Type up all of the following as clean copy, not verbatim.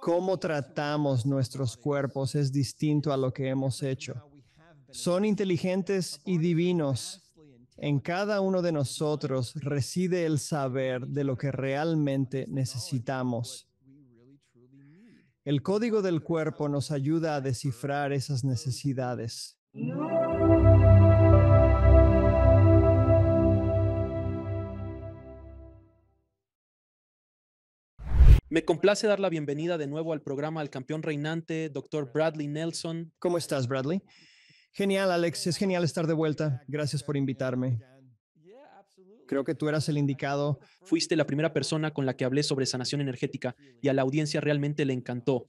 Cómo tratamos nuestros cuerpos es distinto a lo que hemos hecho. Son inteligentes y divinos. En cada uno de nosotros reside el saber de lo que realmente necesitamos. El código del cuerpo nos ayuda a descifrar esas necesidades. Me complace dar la bienvenida de nuevo al programa al campeón reinante, Dr. Bradley Nelson. ¿Cómo estás, Bradley? Genial, Alex. Es genial estar de vuelta. Gracias por invitarme. Creo que tú eras el indicado. Fuiste la primera persona con la que hablé sobre sanación energética y a la audiencia realmente le encantó.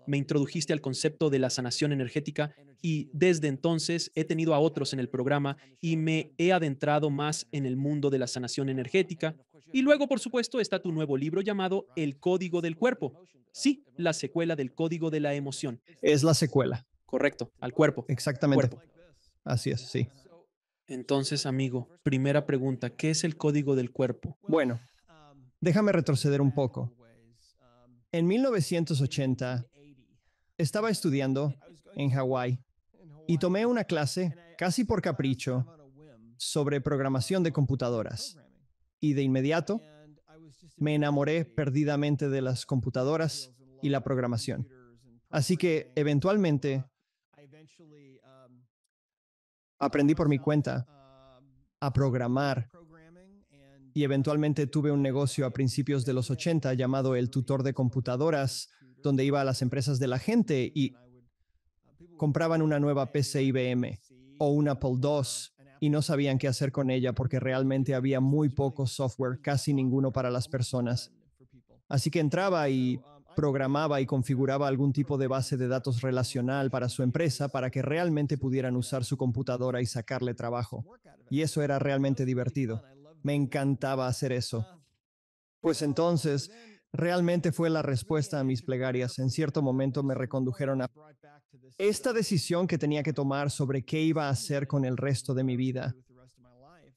Me introdujiste al concepto de la sanación energética y desde entonces he tenido a otros en el programa y me he adentrado más en el mundo de la sanación energética. Y luego, por supuesto, está tu nuevo libro llamado El Código del Cuerpo. Sí, la secuela del Código de la Emoción. Es la secuela. Correcto, al cuerpo. Exactamente. Cuerpo. Así es, sí. Entonces, amigo, primera pregunta, ¿qué es el código del cuerpo? Bueno, déjame retroceder un poco. En 1980 estaba estudiando en Hawái y tomé una clase, casi por capricho, sobre programación de computadoras. Y de inmediato me enamoré perdidamente de las computadoras y la programación. Así que eventualmente aprendí por mi cuenta a programar y eventualmente tuve un negocio a principios de los 80 llamado El Tutor de Computadoras, donde iba a las empresas de la gente y compraban una nueva PC IBM o un Apple II y no sabían qué hacer con ella porque realmente había muy poco software, casi ninguno para las personas. Así que entraba y programaba y configuraba algún tipo de base de datos relacional para su empresa para que realmente pudieran usar su computadora y sacarle trabajo. Y eso era realmente divertido. Me encantaba hacer eso. Pues entonces, realmente fue la respuesta a mis plegarias. En cierto momento me recondujeron a esta decisión que tenía que tomar sobre qué iba a hacer con el resto de mi vida.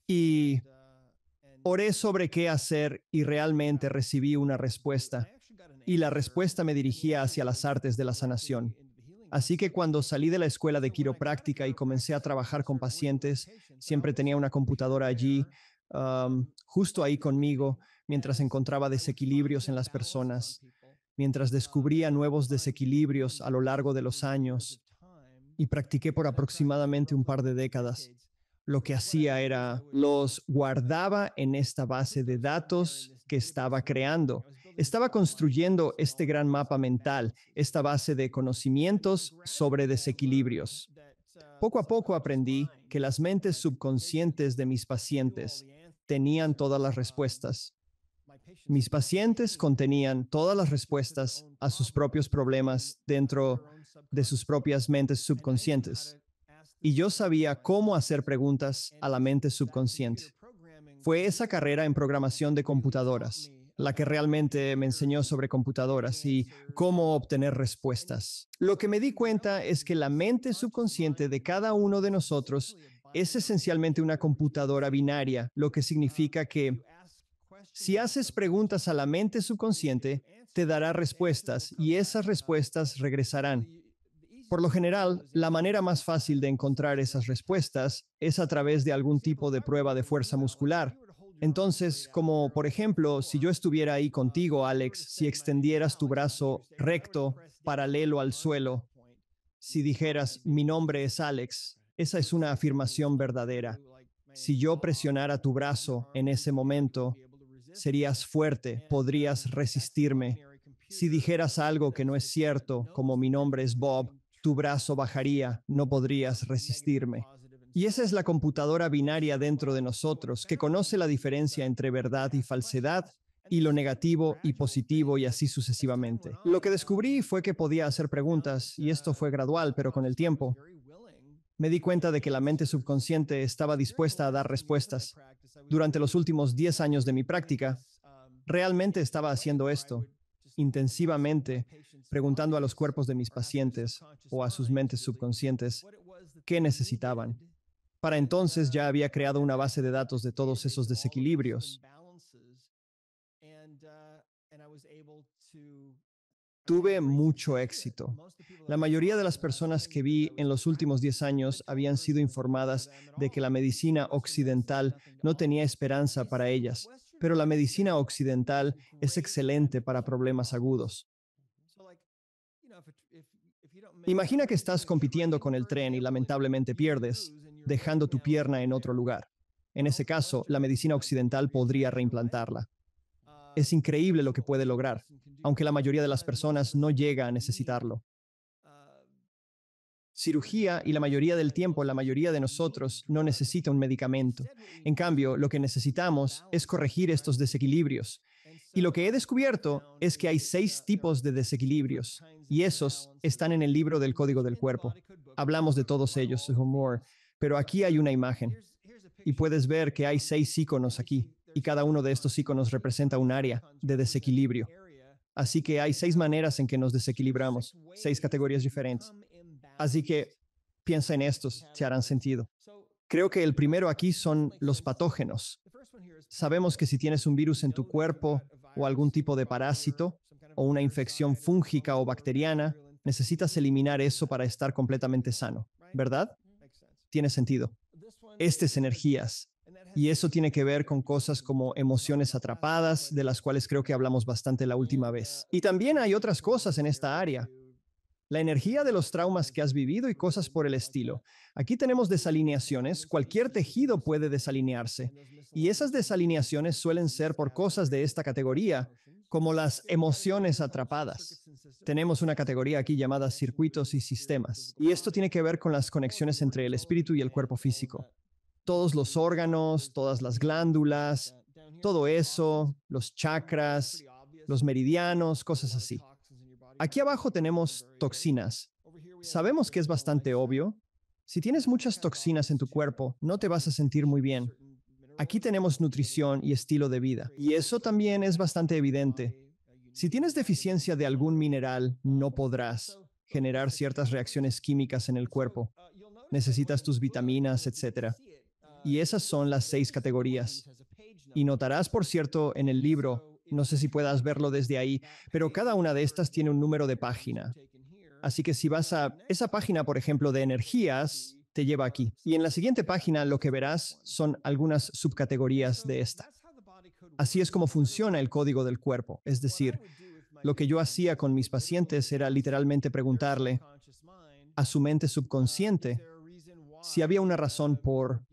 Y oré sobre qué hacer y realmente recibí una respuesta. Y la respuesta me dirigía hacia las artes de la sanación. Así que cuando salí de la escuela de quiropráctica y comencé a trabajar con pacientes, siempre tenía una computadora allí, justo ahí conmigo, mientras encontraba desequilibrios en las personas, mientras descubría nuevos desequilibrios a lo largo de los años y practiqué por aproximadamente un par de décadas. Lo que hacía era los guardaba en esta base de datos que estaba creando. Estaba construyendo este gran mapa mental, esta base de conocimientos sobre desequilibrios. Poco a poco aprendí que las mentes subconscientes de mis pacientes tenían todas las respuestas. Mis pacientes contenían todas las respuestas a sus propios problemas dentro de sus propias mentes subconscientes. Y yo sabía cómo hacer preguntas a la mente subconsciente. Fue esa carrera en programación de computadoras la que realmente me enseñó sobre computadoras y cómo obtener respuestas. Lo que me di cuenta es que la mente subconsciente de cada uno de nosotros es esencialmente una computadora binaria, lo que significa que si haces preguntas a la mente subconsciente, te dará respuestas y esas respuestas regresarán. Por lo general, la manera más fácil de encontrar esas respuestas es a través de algún tipo de prueba de fuerza muscular. Entonces, como por ejemplo, si yo estuviera ahí contigo, Alex, si extendieras tu brazo recto, paralelo al suelo, si dijeras, mi nombre es Alex, esa es una afirmación verdadera. Si yo presionara tu brazo en ese momento, serías fuerte, podrías resistirme. Si dijeras algo que no es cierto, como mi nombre es Bob, tu brazo bajaría, no podrías resistirme. Y esa es la computadora binaria dentro de nosotros, que conoce la diferencia entre verdad y falsedad, y lo negativo y positivo y así sucesivamente. Lo que descubrí fue que podía hacer preguntas, y esto fue gradual, pero con el tiempo me di cuenta de que la mente subconsciente estaba dispuesta a dar respuestas. Durante los últimos 10 años de mi práctica, realmente estaba haciendo esto, intensivamente, preguntando a los cuerpos de mis pacientes o a sus mentes subconscientes qué necesitaban. Para entonces ya había creado una base de datos de todos esos desequilibrios. Tuve mucho éxito. La mayoría de las personas que vi en los últimos 10 años habían sido informadas de que la medicina occidental no tenía esperanza para ellas, pero la medicina occidental es excelente para problemas agudos. Imagina que estás compitiendo con el tren y lamentablemente pierdes, dejando tu pierna en otro lugar. En ese caso, la medicina occidental podría reimplantarla. Es increíble lo que puede lograr, aunque la mayoría de las personas no llega a necesitarlo. Cirugía y la mayoría del tiempo, la mayoría de nosotros no necesita un medicamento. En cambio, lo que necesitamos es corregir estos desequilibrios. Y lo que he descubierto es que hay 6 tipos de desequilibrios, y esos están en el libro del Código del Cuerpo. Hablamos de todos ellos, Moore, pero aquí hay una imagen, y puedes ver que hay 6 iconos aquí, y cada uno de estos iconos representa un área de desequilibrio. Así que hay 6 maneras en que nos desequilibramos, 6 categorías diferentes. Así que piensa en estos, te harán sentido. Creo que el primero aquí son los patógenos. Sabemos que si tienes un virus en tu cuerpo o algún tipo de parásito o una infección fúngica o bacteriana, necesitas eliminar eso para estar completamente sano, ¿verdad? Tiene sentido. Este es energías. Y eso tiene que ver con cosas como emociones atrapadas, de las cuales creo que hablamos bastante la última vez. Y también hay otras cosas en esta área. La energía de los traumas que has vivido y cosas por el estilo. Aquí tenemos desalineaciones. Cualquier tejido puede desalinearse. Y esas desalineaciones suelen ser por cosas de esta categoría, como las emociones atrapadas. Tenemos una categoría aquí llamada circuitos y sistemas. Y esto tiene que ver con las conexiones entre el espíritu y el cuerpo físico. Todos los órganos, todas las glándulas, todo eso, los chakras, los meridianos, cosas así. Aquí abajo tenemos toxinas. Sabemos que es bastante obvio. Si tienes muchas toxinas en tu cuerpo, no te vas a sentir muy bien. Aquí tenemos nutrición y estilo de vida. Y eso también es bastante evidente. Si tienes deficiencia de algún mineral, no podrás generar ciertas reacciones químicas en el cuerpo. Necesitas tus vitaminas, etcétera. Y esas son las 6 categorías. Y notarás, por cierto, en el libro, no sé si puedas verlo desde ahí, pero cada una de estas tiene un número de página. Así que si vas a esa página, por ejemplo, de energías, te lleva aquí. Y en la siguiente página lo que verás son algunas subcategorías de esta. Así es como funciona el código del cuerpo. Es decir, lo que yo hacía con mis pacientes era literalmente preguntarle a su mente subconsciente si había una razón por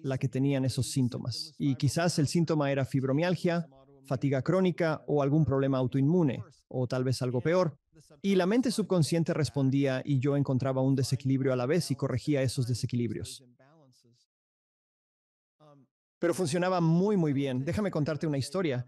la que tenían esos síntomas. Y quizás el síntoma era fibromialgia, fatiga crónica o algún problema autoinmune, o tal vez algo peor. Y la mente subconsciente respondía y yo encontraba un desequilibrio a la vez y corregía esos desequilibrios. Pero funcionaba muy, muy bien. Déjame contarte una historia.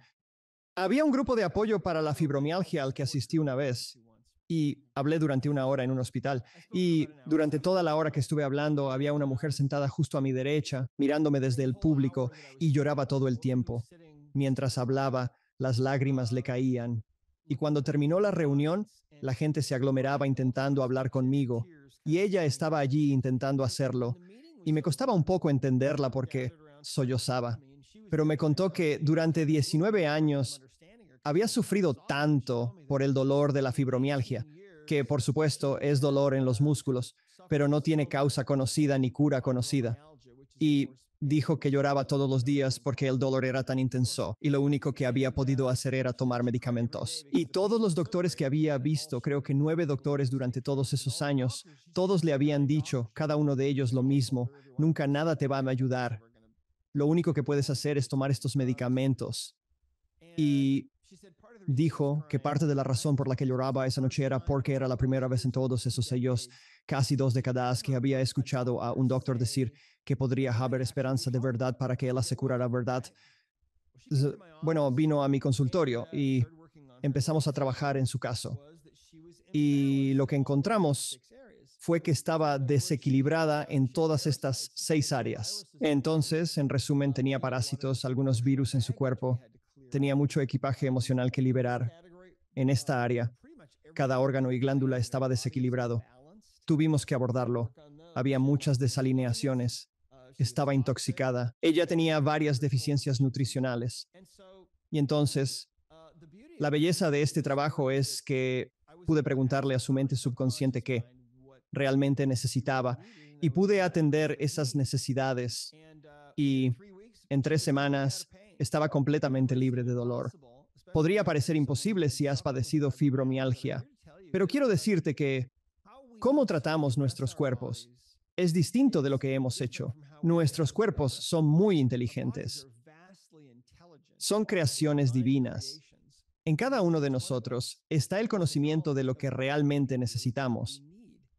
Había un grupo de apoyo para la fibromialgia al que asistí una vez y hablé durante una hora en un hospital. Y durante toda la hora que estuve hablando, había una mujer sentada justo a mi derecha, mirándome desde el público y lloraba todo el tiempo. Mientras hablaba, las lágrimas le caían. Y cuando terminó la reunión, la gente se aglomeraba intentando hablar conmigo y ella estaba allí intentando hacerlo. Y me costaba un poco entenderla porque sollozaba. Pero me contó que durante 19 años había sufrido tanto por el dolor de la fibromialgia, que por supuesto es dolor en los músculos, pero no tiene causa conocida ni cura conocida. Y dijo que lloraba todos los días porque el dolor era tan intenso y lo único que había podido hacer era tomar medicamentos. Y todos los doctores que había visto, creo que 9 doctores durante todos esos años, todos le habían dicho, cada uno de ellos lo mismo, nunca nada te va a ayudar. Lo único que puedes hacer es tomar estos medicamentos. Y dijo que parte de la razón por la que lloraba esa noche era porque era la primera vez en todos esos años, casi 2 décadas, que había escuchado a un doctor decir que podría haber esperanza de verdad para que él se curara, ¿verdad? Entonces, bueno, vino a mi consultorio y empezamos a trabajar en su caso. Y lo que encontramos fue que estaba desequilibrada en todas estas 6 áreas. Entonces, en resumen, tenía parásitos, algunos virus en su cuerpo, tenía mucho equipaje emocional que liberar. En esta área, cada órgano y glándula estaba desequilibrado. Tuvimos que abordarlo. Había muchas desalineaciones. Estaba intoxicada. Ella tenía varias deficiencias nutricionales. Y entonces, La belleza de este trabajo es que pude preguntarle a su mente subconsciente qué realmente necesitaba y pude atender esas necesidades y en 3 semanas estaba completamente libre de dolor. Podría parecer imposible si has padecido fibromialgia, pero quiero decirte que cómo tratamos nuestros cuerpos es distinto de lo que hemos hecho. Nuestros cuerpos son muy inteligentes. Son creaciones divinas. En cada uno de nosotros está el conocimiento de lo que realmente necesitamos.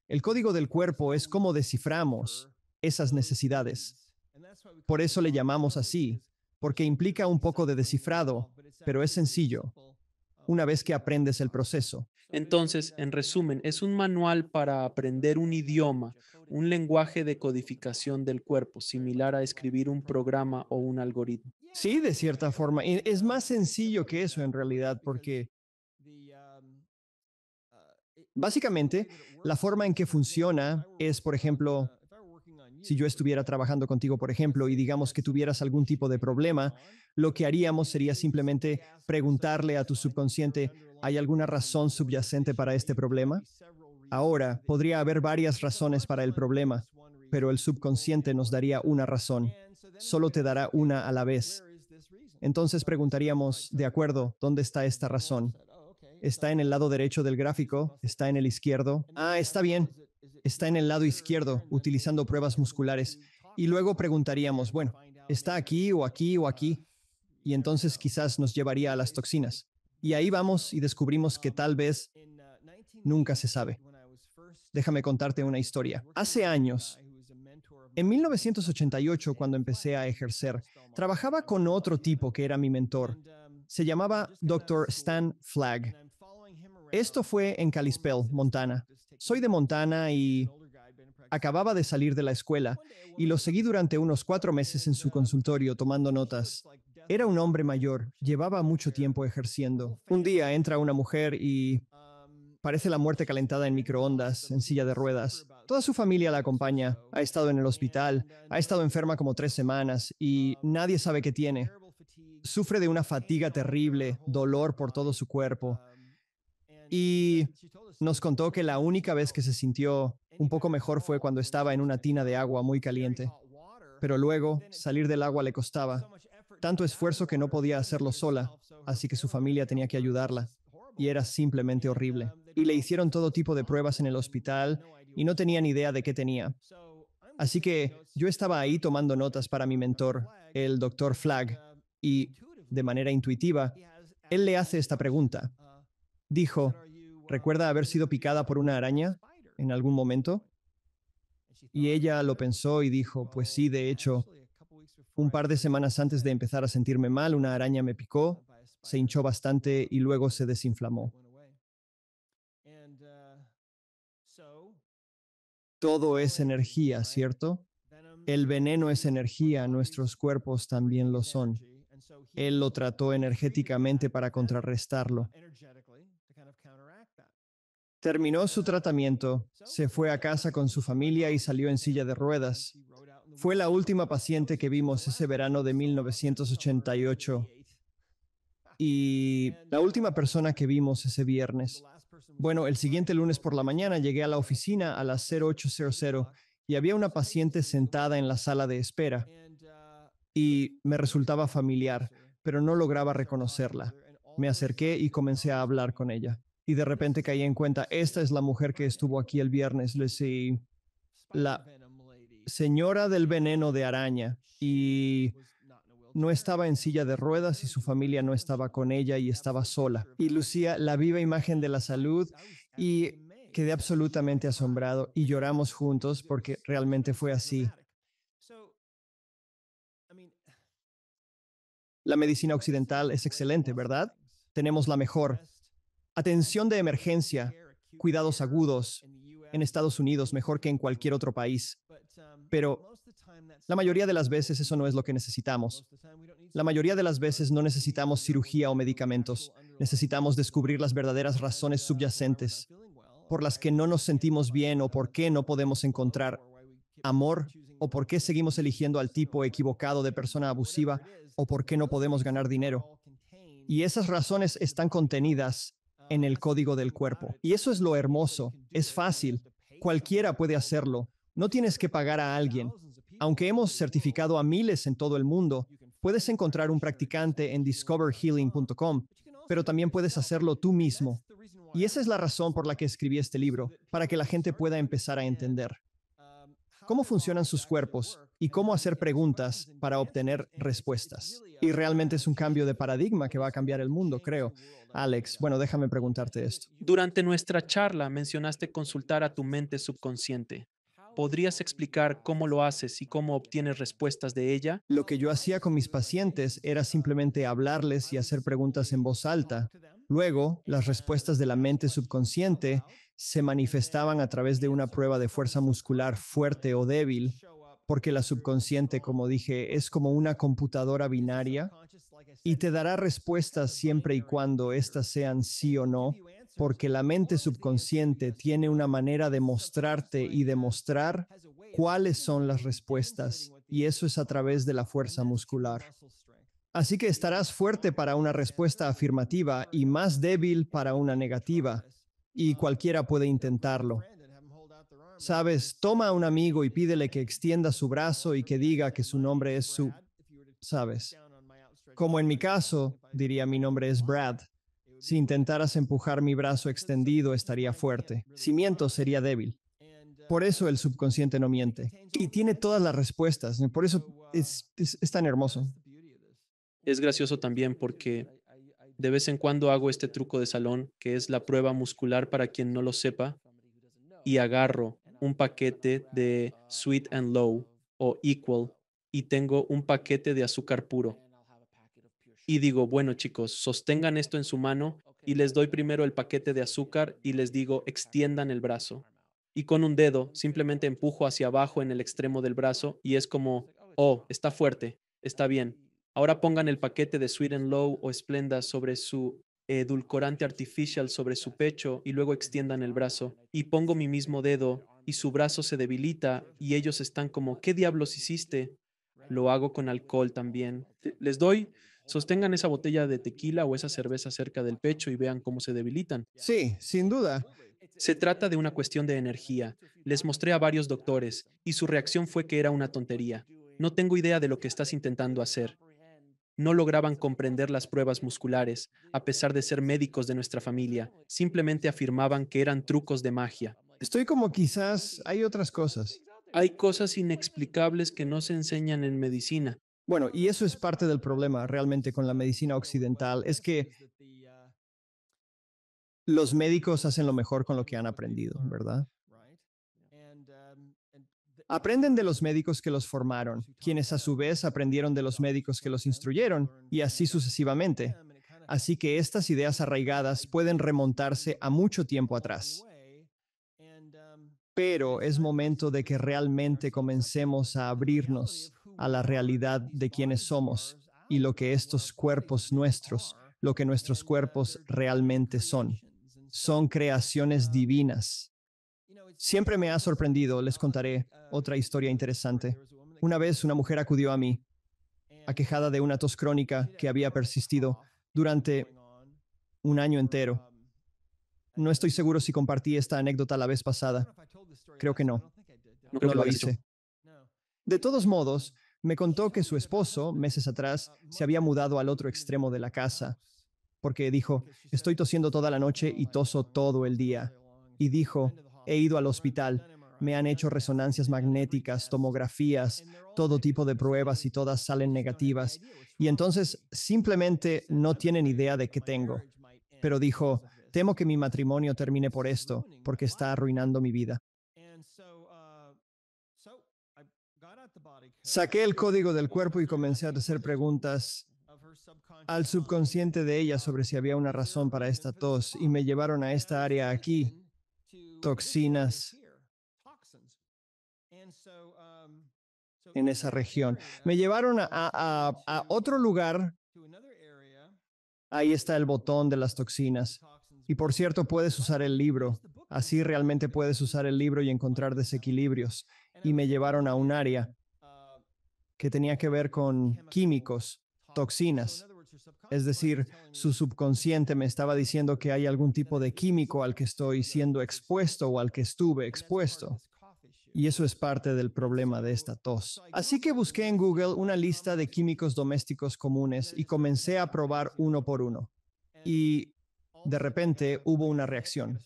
El código del cuerpo es cómo desciframos esas necesidades. Por eso le llamamos así, porque implica un poco de descifrado, pero es sencillo, una vez que aprendes el proceso. Entonces, en resumen, es un manual para aprender un idioma, un lenguaje de codificación del cuerpo, similar a escribir un programa o un algoritmo. Sí, de cierta forma. Y es más sencillo que eso en realidad, porque básicamente la forma en que funciona es, por ejemplo, si yo estuviera trabajando contigo, por ejemplo, y digamos que tuvieras algún tipo de problema, lo que haríamos sería simplemente preguntarle a tu subconsciente, ¿hay alguna razón subyacente para este problema? Ahora, podría haber varias razones para el problema, pero el subconsciente nos daría una razón. Solo te dará una a la vez. Entonces preguntaríamos, de acuerdo, ¿dónde está esta razón? ¿Está en el lado derecho del gráfico? ¿Está en el izquierdo? Ah, está bien. Está en el lado izquierdo, utilizando pruebas musculares. Y luego preguntaríamos, bueno, ¿está aquí o aquí o aquí? Y entonces quizás nos llevaría a las toxinas. Y ahí vamos y descubrimos que tal vez nunca se sabe. Déjame contarte una historia. Hace años, en 1988, cuando empecé a ejercer, trabajaba con otro tipo que era mi mentor. Se llamaba Dr. Stan Flagg. Esto fue en Kalispell, Montana. Soy de Montana y acababa de salir de la escuela y lo seguí durante unos 4 meses en su consultorio tomando notas. Era un hombre mayor, llevaba mucho tiempo ejerciendo. Un día entra una mujer y parece la muerte calentada en microondas, en silla de ruedas. Toda su familia la acompaña. Ha estado en el hospital, ha estado enferma como 3 semanas y nadie sabe qué tiene. Sufre de una fatiga terrible, dolor por todo su cuerpo. Y nos contó que la única vez que se sintió un poco mejor fue cuando estaba en una tina de agua muy caliente. Pero luego salir del agua le costaba tanto esfuerzo que no podía hacerlo sola, así que su familia tenía que ayudarla. Y era simplemente horrible. Y le hicieron todo tipo de pruebas en el hospital y no tenían idea de qué tenía. Así que yo estaba ahí tomando notas para mi mentor, el doctor Flagg, y de manera intuitiva, él le hace esta pregunta. Dijo, ¿recuerda haber sido picada por una araña en algún momento? Y ella lo pensó y dijo, pues sí, de hecho, un par de semanas antes de empezar a sentirme mal, una araña me picó, se hinchó bastante y luego se desinflamó. Todo es energía, ¿cierto? El veneno es energía, nuestros cuerpos también lo son. Él lo trató energéticamente para contrarrestarlo. Terminó su tratamiento, se fue a casa con su familia y salió en silla de ruedas. Fue la última paciente que vimos ese verano de 1988 y la última persona que vimos ese viernes. Bueno, el siguiente lunes por la mañana llegué a la oficina a las 0800 y había una paciente sentada en la sala de espera y me resultaba familiar, pero no lograba reconocerla. Me acerqué y comencé a hablar con ella. Y de repente caí en cuenta, esta es la mujer que estuvo aquí el viernes, la señora del veneno de araña. Y no estaba en silla de ruedas y su familia no estaba con ella y estaba sola. Y lucía la viva imagen de la salud y quedé absolutamente asombrado y lloramos juntos porque realmente fue así. La medicina occidental es excelente, ¿verdad? Tenemos la mejor. Atención de emergencia, cuidados agudos en Estados Unidos mejor que en cualquier otro país. Pero la mayoría de las veces eso no es lo que necesitamos. La mayoría de las veces no necesitamos cirugía o medicamentos. Necesitamos descubrir las verdaderas razones subyacentes por las que no nos sentimos bien o por qué no podemos encontrar amor o por qué seguimos eligiendo al tipo equivocado de persona abusiva o por qué no podemos ganar dinero. Y esas razones están contenidas en el código del cuerpo. Y eso es lo hermoso. Es fácil. Cualquiera puede hacerlo. No tienes que pagar a alguien. Aunque hemos certificado a miles en todo el mundo, puedes encontrar un practicante en discoverhealing.com, pero también puedes hacerlo tú mismo. Y esa es la razón por la que escribí este libro, para que la gente pueda empezar a entender cómo funcionan sus cuerpos y cómo hacer preguntas para obtener respuestas. Y realmente es un cambio de paradigma que va a cambiar el mundo, creo. Alex, bueno, déjame preguntarte esto. Durante nuestra charla mencionaste consultar a tu mente subconsciente. ¿Podrías explicar cómo lo haces y cómo obtienes respuestas de ella? Lo que yo hacía con mis pacientes era simplemente hablarles y hacer preguntas en voz alta. Luego, las respuestas de la mente subconsciente se manifestaban a través de una prueba de fuerza muscular fuerte o débil, porque la subconsciente, como dije, es como una computadora binaria y te dará respuestas siempre y cuando éstas sean sí o no, porque la mente subconsciente tiene una manera de mostrarte y demostrar cuáles son las respuestas, y eso es a través de la fuerza muscular. Así que estarás fuerte para una respuesta afirmativa y más débil para una negativa, y cualquiera puede intentarlo. Sabes, toma a un amigo y pídele que extienda su brazo y que diga que su nombre es Su. Sabes, como en mi caso, diría mi nombre es Brad. Si intentaras empujar mi brazo extendido, estaría fuerte. Si miento, sería débil. Por eso el subconsciente no miente. Y tiene todas las respuestas. Por eso es tan hermoso. Es gracioso también porque de vez en cuando hago este truco de salón, que es la prueba muscular para quien no lo sepa, y agarro un paquete de Sweet and Low o Equal y tengo un paquete de azúcar puro. Y digo, bueno chicos, sostengan esto en su mano y les doy primero el paquete de azúcar y les digo, extiendan el brazo. Y con un dedo simplemente empujo hacia abajo en el extremo del brazo y es como, oh, está fuerte, está bien. Ahora pongan el paquete de Sweet and Low o Splenda sobre su edulcorante artificial sobre su pecho y luego extiendan el brazo. Y pongo mi mismo dedo y su brazo se debilita y ellos están como, ¿qué diablos hiciste? Lo hago con alcohol también. Les doy, sostengan esa botella de tequila o esa cerveza cerca del pecho y vean cómo se debilitan. Sí, sin duda. Se trata de una cuestión de energía. Les mostré a varios doctores y su reacción fue que era una tontería. No tengo idea de lo que estás intentando hacer. No lograban comprender las pruebas musculares, a pesar de ser médicos de nuestra familia. Simplemente afirmaban que eran trucos de magia. Estoy como quizás hay otras cosas. Hay cosas inexplicables que no se enseñan en medicina. Bueno, y eso es parte del problema realmente con la medicina occidental, es que los médicos hacen lo mejor con lo que han aprendido, ¿verdad? Aprenden de los médicos que los formaron, quienes a su vez aprendieron de los médicos que los instruyeron, y así sucesivamente. Así que estas ideas arraigadas pueden remontarse a mucho tiempo atrás. Pero es momento de que realmente comencemos a abrirnos a la realidad de quiénes somos y lo que estos cuerpos nuestros, lo que nuestros cuerpos realmente son. Son creaciones divinas. Siempre me ha sorprendido, les contaré otra historia interesante. Una vez una mujer acudió a mí, aquejada de una tos crónica que había persistido durante un año entero. No estoy seguro si compartí esta anécdota la vez pasada. Creo que no. No creo No que lo lo hayas hecho. hice. De todos modos, me contó que su esposo, meses atrás, se había mudado al otro extremo de la casa, porque dijo, estoy tosiendo toda la noche y toso todo el día. Y dijo, he ido al hospital, me han hecho resonancias magnéticas, tomografías, todo tipo de pruebas y todas salen negativas. Y entonces simplemente no tienen idea de qué tengo. Pero dijo, temo que mi matrimonio termine por esto, porque está arruinando mi vida. Saqué el código del cuerpo y comencé a hacer preguntas al subconsciente de ella sobre si había una razón para esta tos y me llevaron a esta área aquí, toxinas en esa región. Me llevaron a otro lugar, ahí está el botón de las toxinas. Y por cierto, puedes usar el libro, así realmente puedes usar el libro y encontrar desequilibrios. Y me llevaron a un área que tenía que ver con químicos, toxinas. Es decir, su subconsciente me estaba diciendo que hay algún tipo de químico al que estoy siendo expuesto o al que estuve expuesto. Y eso es parte del problema de esta tos. Así que busqué en Google una lista de químicos domésticos comunes y comencé a probar uno por uno. Y de repente hubo una reacción.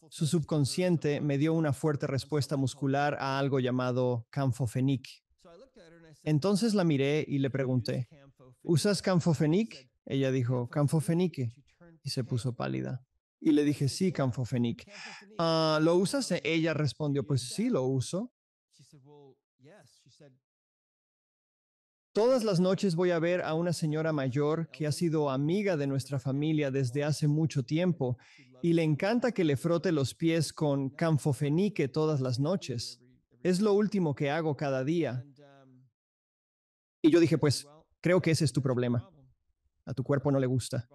Su subconsciente me dio una fuerte respuesta muscular a algo llamado Campho-Phenique. Entonces la miré y le pregunté, ¿usas Campho-Phenique? Ella dijo, Campho-Phenique. Y se puso pálida. Y le dije, sí, Campho-Phenique. ¿Lo usas? Ella respondió, pues sí, lo uso. Todas las noches voy a ver a una señora mayor que ha sido amiga de nuestra familia desde hace mucho tiempo y le encanta que le frote los pies con Campho-Phenique todas las noches. Es lo último que hago cada día. Y yo dije, pues, creo que ese es tu problema. A tu cuerpo no le gusta.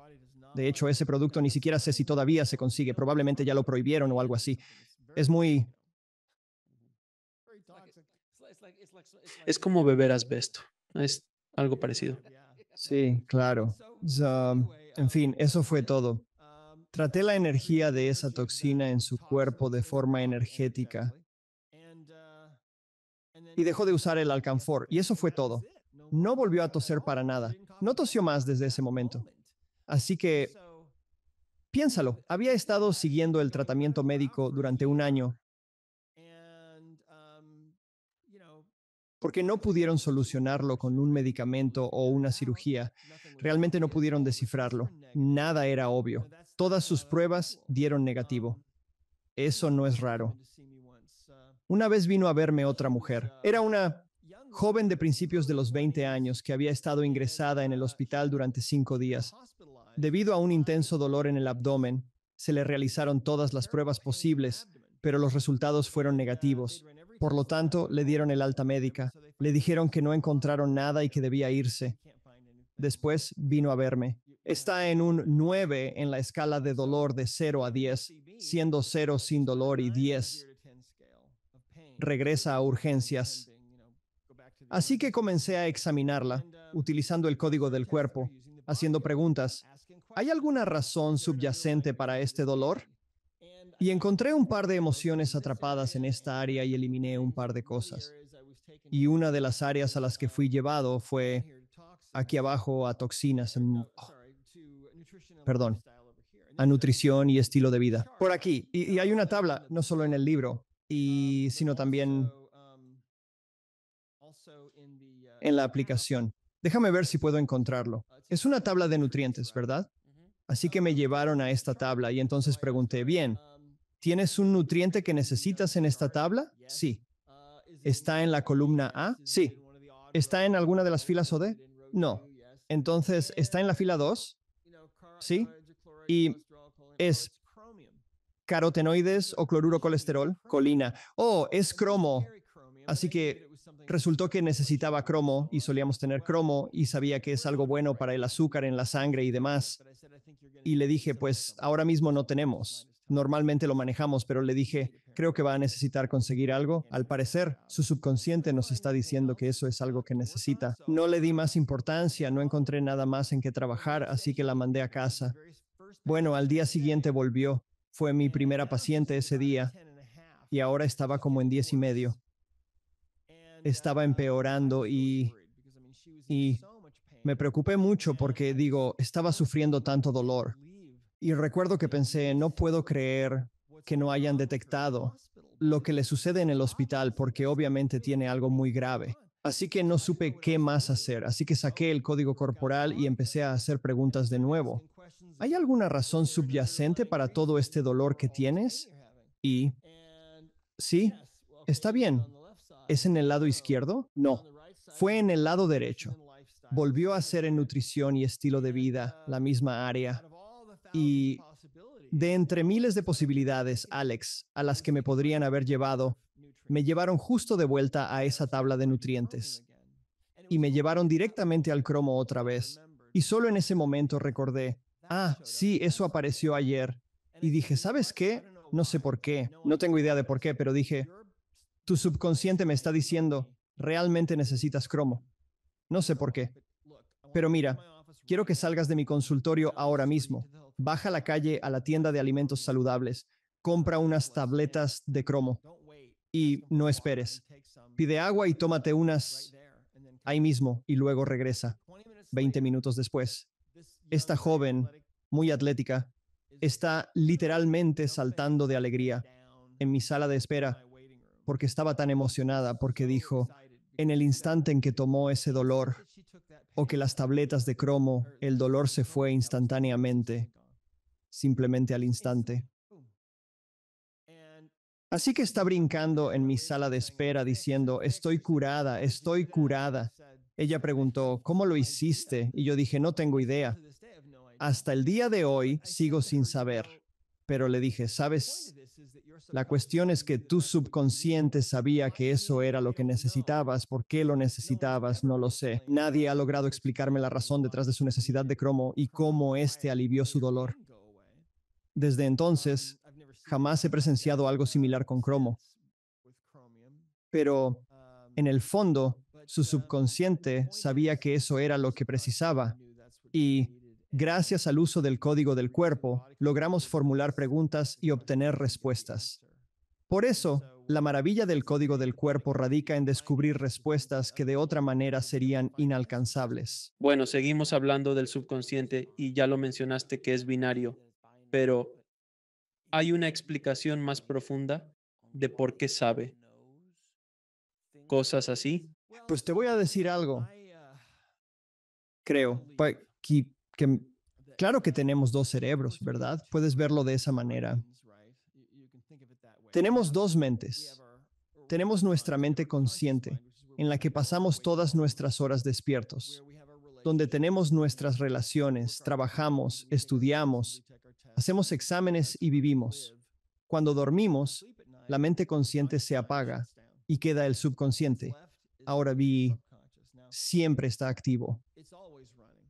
De hecho, ese producto ni siquiera sé si todavía se consigue. Probablemente ya lo prohibieron o algo así. Es muy... Es como beber asbesto. Es algo parecido. Sí, claro. En fin, eso fue todo. Traté la energía de esa toxina en su cuerpo de forma energética y dejó de usar el alcanfor, y eso fue todo. No volvió a toser para nada. No tosió más desde ese momento. Así que, piénsalo, había estado siguiendo el tratamiento médico durante un año porque no pudieron solucionarlo con un medicamento o una cirugía. Realmente no pudieron descifrarlo. Nada era obvio. Todas sus pruebas dieron negativo. Eso no es raro. Una vez vino a verme otra mujer. Era una joven de principios de los 20 años que había estado ingresada en el hospital durante 5 días. Debido a un intenso dolor en el abdomen, se le realizaron todas las pruebas posibles, pero los resultados fueron negativos. Por lo tanto, le dieron el alta médica. Le dijeron que no encontraron nada y que debía irse. Después vino a verme. Está en un 9 en la escala de dolor de 0 a 10, siendo 0 sin dolor y 10 regresa a urgencias. Así que comencé a examinarla, utilizando el código del cuerpo, haciendo preguntas. ¿Hay alguna razón subyacente para este dolor? Y encontré un par de emociones atrapadas en esta área y eliminé un par de cosas. Y una de las áreas a las que fui llevado fue aquí abajo a toxinas, perdón, a nutrición y estilo de vida. Por aquí. Y hay una tabla, no solo en el libro, sino también en la aplicación. Déjame ver si puedo encontrarlo. Es una tabla de nutrientes, ¿verdad? Así que me llevaron a esta tabla y entonces pregunté, bien, ¿tienes un nutriente que necesitas en esta tabla? Sí. ¿Está en la columna A? Sí. ¿Está en alguna de las filas OD? No. Entonces, ¿está en la fila 2? Sí. ¿Y es carotenoides o cloruro colesterol? Colina. Oh, es cromo. Así que resultó que necesitaba cromo y solíamos tener cromo y sabía que es algo bueno para el azúcar en la sangre y demás. Y le dije, pues ahora mismo no tenemos. Normalmente lo manejamos, pero le dije, creo que va a necesitar conseguir algo. Al parecer, su subconsciente nos está diciendo que eso es algo que necesita. No le di más importancia, no encontré nada más en qué trabajar, así que la mandé a casa. Bueno, al día siguiente volvió. Fue mi primera paciente ese día y ahora estaba como en 10 y medio. Estaba empeorando y me preocupé mucho porque digo, estaba sufriendo tanto dolor. Y recuerdo que pensé, no puedo creer que no hayan detectado lo que le sucede en el hospital porque obviamente tiene algo muy grave. Así que no supe qué más hacer, así que saqué el código corporal y empecé a hacer preguntas de nuevo. ¿Hay alguna razón subyacente para todo este dolor que tienes? Y sí, está bien. ¿Es en el lado izquierdo? No, fue en el lado derecho. Volvió a ser en nutrición y estilo de vida, la misma área. Y de entre miles de posibilidades, Alex, a las que me podrían haber llevado, me llevaron justo de vuelta a esa tabla de nutrientes. Y me llevaron directamente al cromo otra vez. Y solo en ese momento recordé, sí, eso apareció ayer. Y dije, ¿sabes qué? No sé por qué, no tengo idea de por qué, pero dije, tu subconsciente me está diciendo, realmente necesitas cromo. No sé por qué. Pero mira, quiero que salgas de mi consultorio ahora mismo. Baja a la calle a la tienda de alimentos saludables. Compra unas tabletas de cromo y no esperes. Pide agua y tómate unas ahí mismo y luego regresa. 20 minutos después, esta joven, muy atlética, está literalmente saltando de alegría en mi sala de espera porque estaba tan emocionada porque dijo, en el instante en que tomó ese dolor o que las tabletas de cromo, el dolor se fue instantáneamente, simplemente al instante. Así que está brincando en mi sala de espera diciendo, estoy curada, estoy curada. Ella preguntó, ¿cómo lo hiciste? Y yo dije, no tengo idea. Hasta el día de hoy sigo sin saber. Pero le dije, ¿sabes? La cuestión es que tu subconsciente sabía que eso era lo que necesitabas. ¿Por qué lo necesitabas? No lo sé. Nadie ha logrado explicarme la razón detrás de su necesidad de cromo y cómo éste alivió su dolor. Desde entonces, jamás he presenciado algo similar con cromo. Pero, en el fondo, su subconsciente sabía que eso era lo que precisaba. Y, gracias al uso del código del cuerpo, logramos formular preguntas y obtener respuestas. Por eso, la maravilla del código del cuerpo radica en descubrir respuestas que de otra manera serían inalcanzables. Bueno, seguimos hablando del subconsciente y ya lo mencionaste que es binario, pero ¿hay una explicación más profunda de por qué sabe cosas así? Pues te voy a decir algo, creo. Claro que tenemos dos cerebros, ¿verdad? Puedes verlo de esa manera. Tenemos dos mentes. Tenemos nuestra mente consciente, en la que pasamos todas nuestras horas despiertos, donde tenemos nuestras relaciones, trabajamos, estudiamos, hacemos exámenes y vivimos. Cuando dormimos, la mente consciente se apaga y queda el subconsciente. Ahora siempre está activo.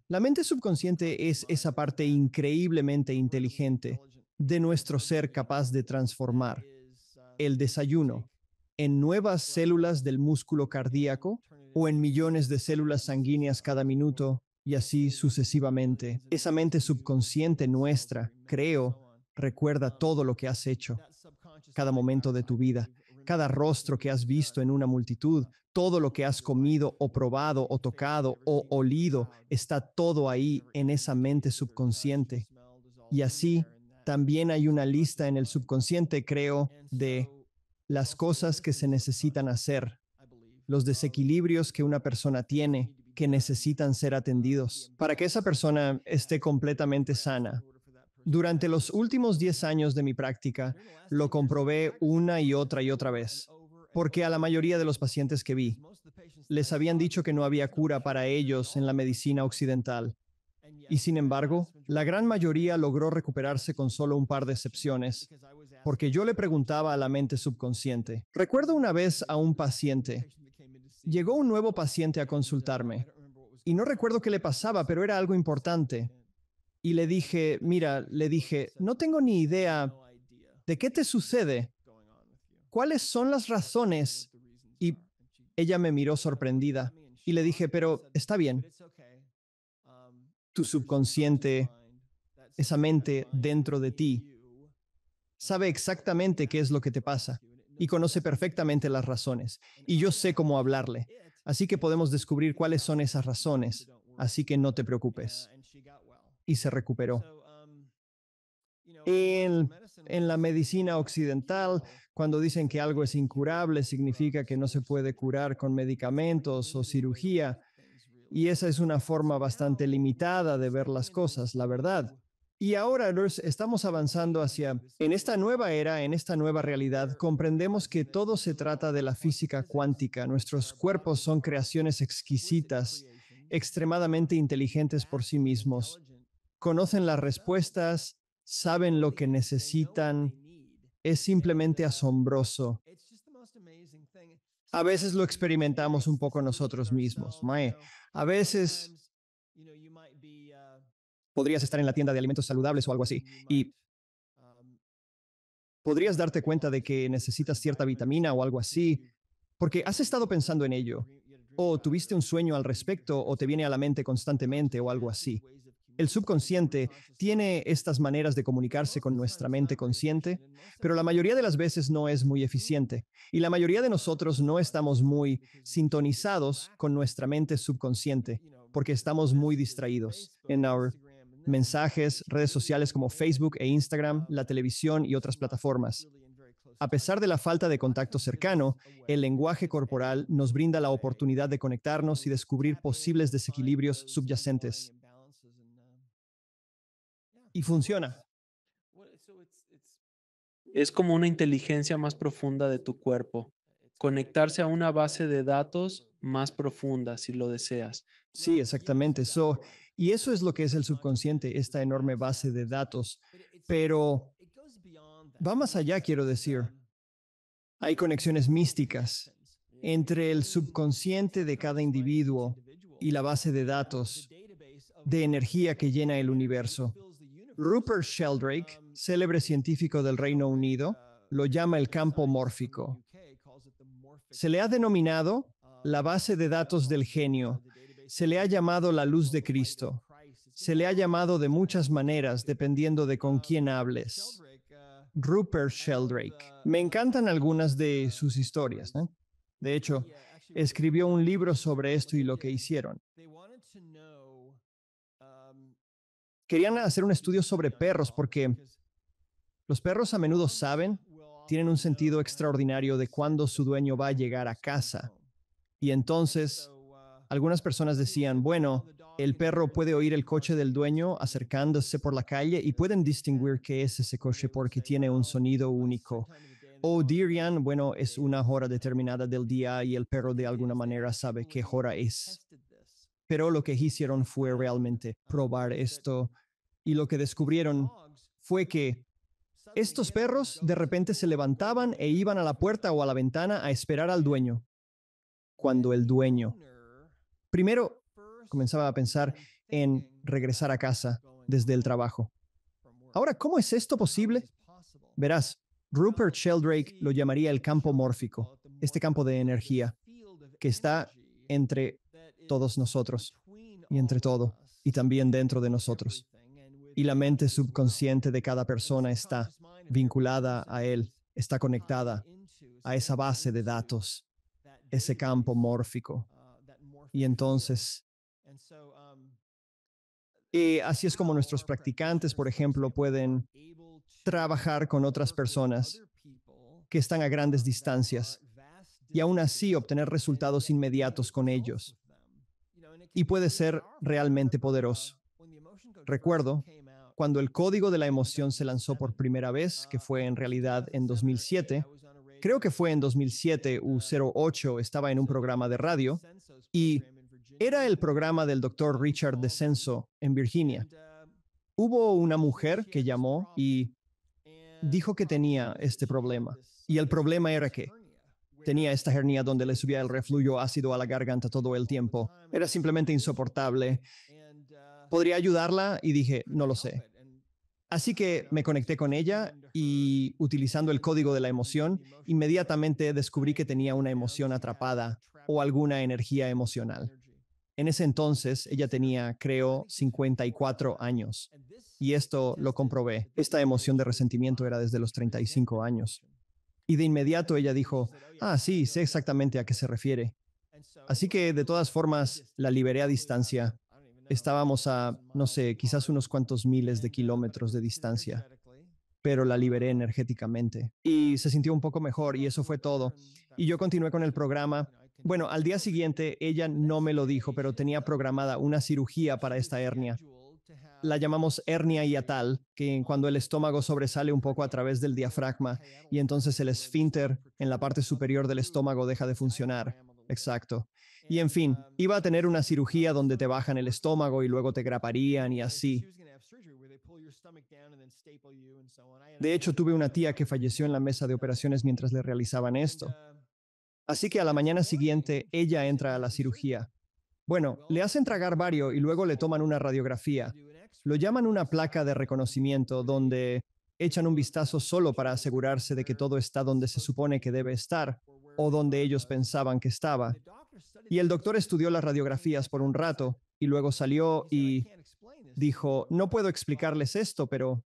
La mente subconsciente es esa parte increíblemente inteligente de nuestro ser capaz de transformar el desayuno en nuevas células del músculo cardíaco o en millones de células sanguíneas cada minuto y así sucesivamente. Esa mente subconsciente nuestra, creo, recuerda todo lo que has hecho, cada momento de tu vida, cada rostro que has visto en una multitud, todo lo que has comido o probado o tocado o olido, está todo ahí en esa mente subconsciente. Y así, también hay una lista en el subconsciente, creo, de las cosas que se necesitan hacer, los desequilibrios que una persona tiene que necesitan ser atendidos para que esa persona esté completamente sana. Durante los últimos 10 años de mi práctica, lo comprobé una y otra vez, porque a la mayoría de los pacientes que vi, les habían dicho que no había cura para ellos en la medicina occidental. Y sin embargo, la gran mayoría logró recuperarse con solo un par de excepciones, porque yo le preguntaba a la mente subconsciente. Recuerdo una vez a un paciente. Llegó un nuevo paciente a consultarme, y no recuerdo qué le pasaba, pero era algo importante. Y le dije, mira, le dije, no tengo ni idea de qué te sucede, cuáles son las razones. Y ella me miró sorprendida y le dije, pero está bien, tu subconsciente, esa mente dentro de ti, sabe exactamente qué es lo que te pasa y conoce perfectamente las razones. Y yo sé cómo hablarle. Así que podemos descubrir cuáles son esas razones. Así que no te preocupes. Y se recuperó. En, en la medicina occidental, cuando dicen que algo es incurable, significa que no se puede curar con medicamentos o cirugía. Y esa es una forma bastante limitada de ver las cosas, la verdad. Y ahora estamos avanzando hacia, en esta nueva era, en esta nueva realidad, comprendemos que todo se trata de la física cuántica. Nuestros cuerpos son creaciones exquisitas, extremadamente inteligentes por sí mismos. Conocen las respuestas, saben lo que necesitan. Es simplemente asombroso. A veces lo experimentamos un poco nosotros mismos. A veces podrías estar en la tienda de alimentos saludables o algo así y podrías darte cuenta de que necesitas cierta vitamina o algo así porque has estado pensando en ello o tuviste un sueño al respecto o te viene a la mente constantemente o algo así. El subconsciente tiene estas maneras de comunicarse con nuestra mente consciente, pero la mayoría de las veces no es muy eficiente y la mayoría de nosotros no estamos muy sintonizados con nuestra mente subconsciente porque estamos muy distraídos en our mensajes, redes sociales como Facebook e Instagram, la televisión y otras plataformas. A pesar de la falta de contacto cercano, el lenguaje corporal nos brinda la oportunidad de conectarnos y descubrir posibles desequilibrios subyacentes. Y funciona. Es como una inteligencia más profunda de tu cuerpo. Conectarse a una base de datos más profunda si lo deseas. Sí, exactamente. Y eso es lo que es el subconsciente, esta enorme base de datos. Pero va más allá, quiero decir. Hay conexiones místicas entre el subconsciente de cada individuo y la base de datos de energía que llena el universo. Rupert Sheldrake, célebre científico del Reino Unido, lo llama el campo mórfico. Se le ha denominado la base de datos del genio. Se le ha llamado la luz de Cristo. Se le ha llamado de muchas maneras dependiendo de con quién hables. Rupert Sheldrake. Me encantan algunas de sus historias, ¿eh? De hecho, escribió un libro sobre esto y lo que hicieron. Querían hacer un estudio sobre perros porque los perros a menudo saben, tienen un sentido extraordinario de cuándo su dueño va a llegar a casa. Y entonces, algunas personas decían, bueno, el perro puede oír el coche del dueño acercándose por la calle y pueden distinguir qué es ese coche porque tiene un sonido único. O dirían, bueno, es una hora determinada del día y el perro de alguna manera sabe qué hora es. Pero lo que hicieron fue realmente probar esto y lo que descubrieron fue que estos perros de repente se levantaban e iban a la puerta o a la ventana a esperar al dueño. Cuando el dueño primero comenzaba a pensar en regresar a casa desde el trabajo. Ahora, ¿cómo es esto posible? Verás, Rupert Sheldrake lo llamaría el campo mórfico, este campo de energía que está entre todos nosotros y entre todo y también dentro de nosotros. Y la mente subconsciente de cada persona está vinculada a él, está conectada a esa base de datos, ese campo mórfico. Y entonces, así es como nuestros practicantes, por ejemplo, pueden trabajar con otras personas que están a grandes distancias y aún así obtener resultados inmediatos con ellos. Y puede ser realmente poderoso. Recuerdo cuando el código de la emoción se lanzó por primera vez, que fue en realidad en 2007, creo que fue en 2007 u 08, estaba en un programa de radio y era el programa del doctor Richard DeCenso en Virginia. Hubo una mujer que llamó y dijo que tenía este problema. Y el problema era que tenía esta hernia donde le subía el reflujo ácido a la garganta todo el tiempo. Era simplemente insoportable. ¿Podría ayudarla? Y dije, no lo sé. Así que me conecté con ella y utilizando el código de la emoción, inmediatamente descubrí que tenía una emoción atrapada o alguna energía emocional. En ese entonces ella tenía, creo, 54 años. Y esto lo comprobé. Esta emoción de resentimiento era desde los 35 años. Y de inmediato ella dijo, sí, sé exactamente a qué se refiere. Así que de todas formas la liberé a distancia. Estábamos a, no sé, quizás unos cuantos miles de kilómetros de distancia, pero la liberé energéticamente. Y se sintió un poco mejor y eso fue todo. Y yo continué con el programa. Bueno, al día siguiente ella no me lo dijo, pero tenía programada una cirugía para esta hernia. La llamamos hernia hiatal, que cuando el estómago sobresale un poco a través del diafragma y entonces el esfínter en la parte superior del estómago deja de funcionar. Exacto. Y en fin, iba a tener una cirugía donde te bajan el estómago y luego te graparían y así. De hecho, tuve una tía que falleció en la mesa de operaciones mientras le realizaban esto. Así que a la mañana siguiente ella entra a la cirugía. Bueno, le hacen tragar bario y luego le toman una radiografía. Lo llaman una placa de reconocimiento donde echan un vistazo solo para asegurarse de que todo está donde se supone que debe estar o donde ellos pensaban que estaba. Y el doctor estudió las radiografías por un rato y luego salió y dijo, no puedo explicarles esto, pero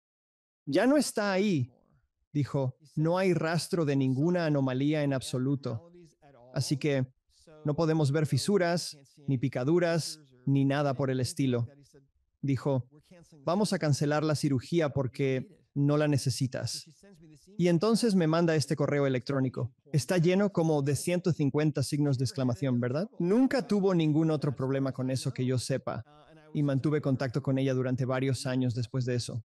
ya no está ahí. Dijo, no hay rastro de ninguna anomalía en absoluto. Así que no podemos ver fisuras, ni picaduras, ni nada por el estilo. Dijo, vamos a cancelar la cirugía porque no la necesitas. Y entonces me manda este correo electrónico. Está lleno como de 150 signos de exclamación, ¿verdad? Nunca tuvo ningún otro problema con eso que yo sepa. Y mantuve contacto con ella durante varios años después de eso.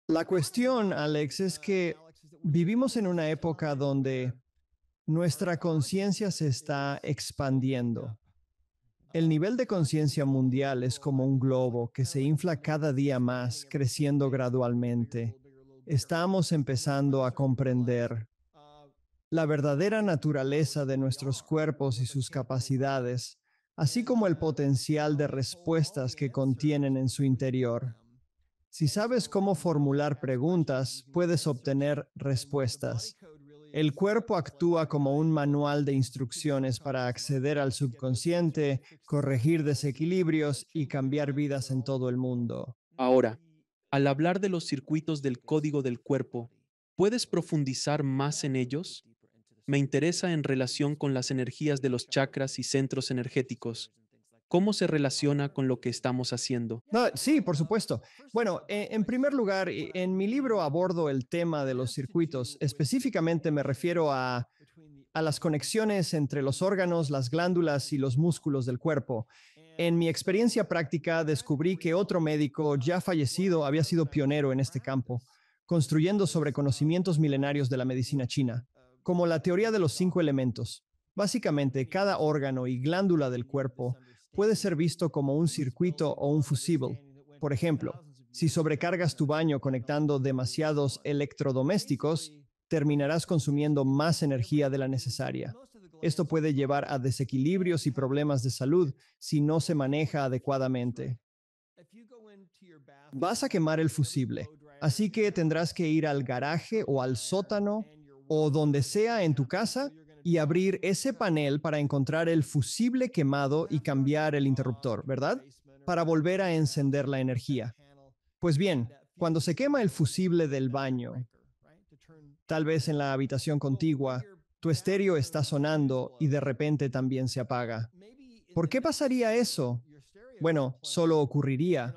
La cuestión, Alex, es que vivimos en una época donde nuestra conciencia se está expandiendo. El nivel de conciencia mundial es como un globo que se infla cada día más, creciendo gradualmente. Estamos empezando a comprender la verdadera naturaleza de nuestros cuerpos y sus capacidades, así como el potencial de respuestas que contienen en su interior. Si sabes cómo formular preguntas, puedes obtener respuestas. El cuerpo actúa como un manual de instrucciones para acceder al subconsciente, corregir desequilibrios y cambiar vidas en todo el mundo. Ahora, al hablar de los circuitos del código del cuerpo, ¿puedes profundizar más en ellos? Me interesa en relación con las energías de los chakras y centros energéticos. ¿Cómo se relaciona con lo que estamos haciendo? No, sí, por supuesto. Bueno, en primer lugar, en mi libro abordo el tema de los circuitos. Específicamente me refiero a las conexiones entre los órganos, las glándulas y los músculos del cuerpo. En mi experiencia práctica descubrí que otro médico ya fallecido había sido pionero en este campo, construyendo sobre conocimientos milenarios de la medicina china, como la teoría de los 5 elementos. Básicamente, cada órgano y glándula del cuerpo puede ser visto como un circuito o un fusible. Por ejemplo, si sobrecargas tu baño conectando demasiados electrodomésticos, terminarás consumiendo más energía de la necesaria. Esto puede llevar a desequilibrios y problemas de salud si no se maneja adecuadamente. Vas a quemar el fusible, así que tendrás que ir al garaje o al sótano o donde sea en tu casa y abrir ese panel para encontrar el fusible quemado y cambiar el interruptor, ¿verdad? Para volver a encender la energía. Pues bien, cuando se quema el fusible del baño, tal vez en la habitación contigua, tu estéreo está sonando y de repente también se apaga. ¿Por qué pasaría eso? Bueno, solo ocurriría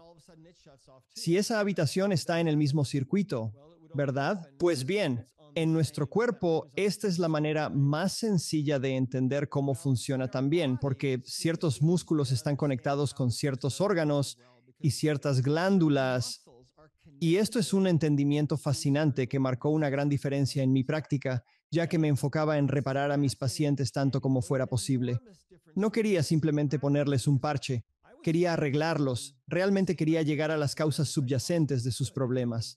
si esa habitación está en el mismo circuito, ¿verdad? Pues bien, en nuestro cuerpo, esta es la manera más sencilla de entender cómo funciona también, porque ciertos músculos están conectados con ciertos órganos y ciertas glándulas. Y esto es un entendimiento fascinante que marcó una gran diferencia en mi práctica, ya que me enfocaba en reparar a mis pacientes tanto como fuera posible. No quería simplemente ponerles un parche, quería arreglarlos, realmente quería llegar a las causas subyacentes de sus problemas.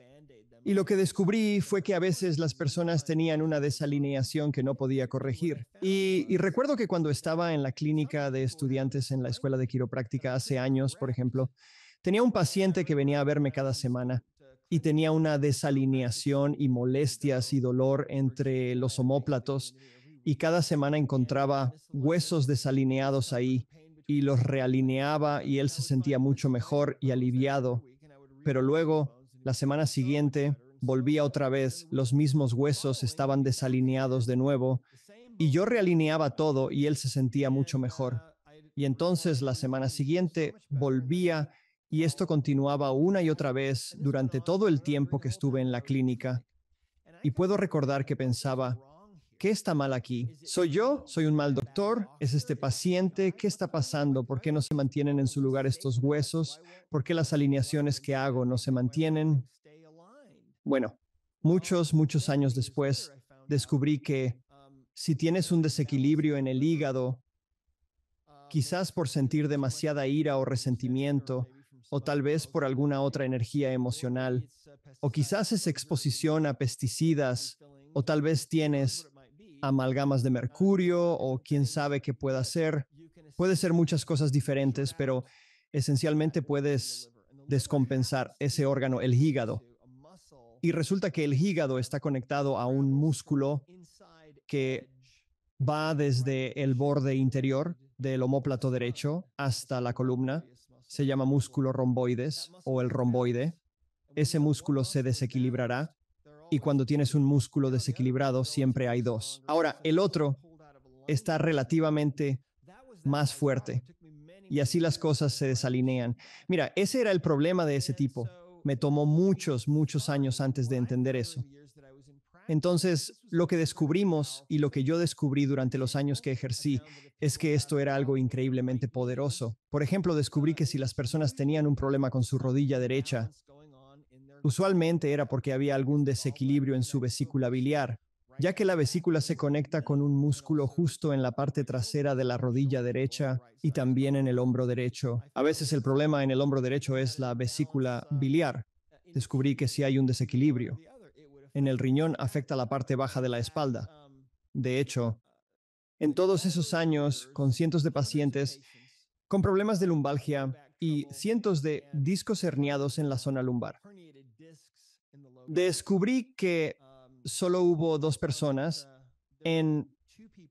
Y lo que descubrí fue que a veces las personas tenían una desalineación que no podía corregir. Y recuerdo que cuando estaba en la clínica de estudiantes en la escuela de quiropráctica hace años, por ejemplo, tenía un paciente que venía a verme cada semana y tenía una desalineación y molestias y dolor entre los omóplatos y cada semana encontraba huesos desalineados ahí y los realineaba y él se sentía mucho mejor y aliviado. Pero luego, la semana siguiente, volvía otra vez, los mismos huesos estaban desalineados de nuevo y yo realineaba todo y él se sentía mucho mejor. Y entonces la semana siguiente volvía y esto continuaba una y otra vez durante todo el tiempo que estuve en la clínica. Y puedo recordar que pensaba, ¿qué está mal aquí? ¿Soy yo? ¿Soy un mal doctor? ¿Es este paciente? ¿Qué está pasando? ¿Por qué no se mantienen en su lugar estos huesos? ¿Por qué las alineaciones que hago no se mantienen? Bueno, muchos años después, descubrí que si tienes un desequilibrio en el hígado, quizás por sentir demasiada ira o resentimiento, o tal vez por alguna otra energía emocional, o quizás es exposición a pesticidas, o tal vez tienes amalgamas de mercurio, o quién sabe qué pueda ser. Puede ser muchas cosas diferentes, pero esencialmente puedes descompensar ese órgano, el hígado. Y resulta que el hígado está conectado a un músculo que Va desde el borde interior del omóplato derecho hasta la columna. Se llama músculo romboides o el romboide. Ese músculo se desequilibrará y cuando tienes un músculo desequilibrado siempre hay dos. Ahora, el otro está relativamente más fuerte y así las cosas se desalinean. Mira, ese era el problema de ese tipo. Me tomó muchos años antes de entender eso. Entonces, lo que descubrimos y lo que yo descubrí durante los años que ejercí es que esto era algo increíblemente poderoso. Por ejemplo, descubrí que si las personas tenían un problema con su rodilla derecha, usualmente era porque había algún desequilibrio en su vesícula biliar, ya que la vesícula se conecta con un músculo justo en la parte trasera de la rodilla derecha y también en el hombro derecho. A veces el problema en el hombro derecho es la vesícula biliar. Descubrí que si hay un desequilibrio en el riñón afecta la parte baja de la espalda. De hecho, en todos esos años, con cientos de pacientes con problemas de lumbalgia y cientos de discos herniados en la zona lumbar, descubrí que solo hubo 2 personas en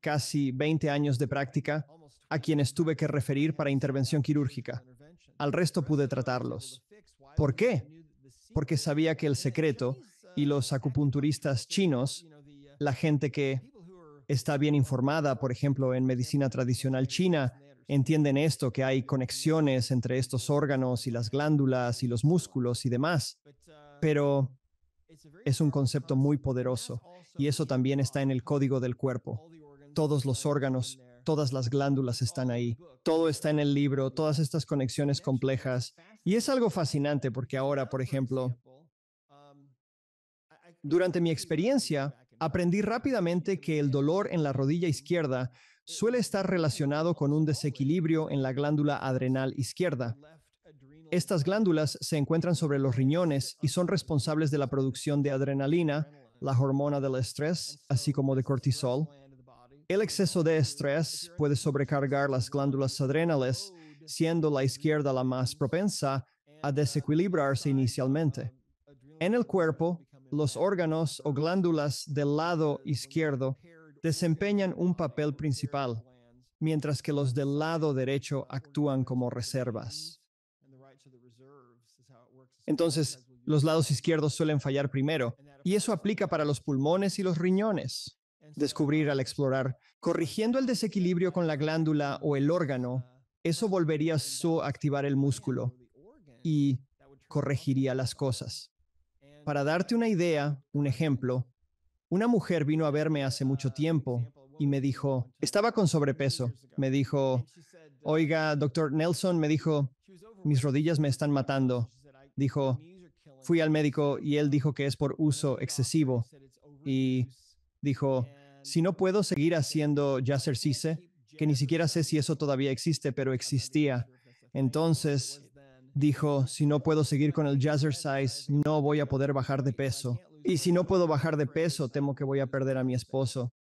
casi 20 años de práctica a quienes tuve que referir para intervención quirúrgica. Al resto pude tratarlos. ¿Por qué? Porque sabía que el secreto y los acupunturistas chinos, la gente que está bien informada, por ejemplo, en medicina tradicional china, entienden esto, que hay conexiones entre estos órganos y las glándulas y los músculos y demás. Pero es un concepto muy poderoso y eso también está en el código del cuerpo. Todos los órganos, todas las glándulas están ahí. Todo está en el libro, todas estas conexiones complejas. Y es algo fascinante porque ahora, por ejemplo, durante mi experiencia, aprendí rápidamente que el dolor en la rodilla izquierda suele estar relacionado con un desequilibrio en la glándula adrenal izquierda. Estas glándulas se encuentran sobre los riñones y son responsables de la producción de adrenalina, la hormona del estrés, así como de cortisol. El exceso de estrés puede sobrecargar las glándulas adrenales, siendo la izquierda la más propensa a desequilibrarse inicialmente. En el cuerpo, los órganos o glándulas del lado izquierdo desempeñan un papel principal, mientras que los del lado derecho actúan como reservas. Entonces, los lados izquierdos suelen fallar primero, y eso aplica para los pulmones y los riñones. Descubrir al explorar, corrigiendo el desequilibrio con la glándula o el órgano, eso volvería a activar el músculo y corregiría las cosas. Para darte una idea, un ejemplo, una mujer vino a verme hace mucho tiempo y me dijo, estaba con sobrepeso, me dijo, oiga, doctor Nelson, me dijo, mis rodillas me están matando. Dijo, fui al médico y él dijo que es por uso excesivo. Y dijo, si no puedo seguir haciendo Jazzercise, que ni siquiera sé si eso todavía existe, pero existía. Entonces dijo, si no puedo seguir con el Jazzercise, no voy a poder bajar de peso. Y si no puedo bajar de peso, temo que voy a perder a mi esposo.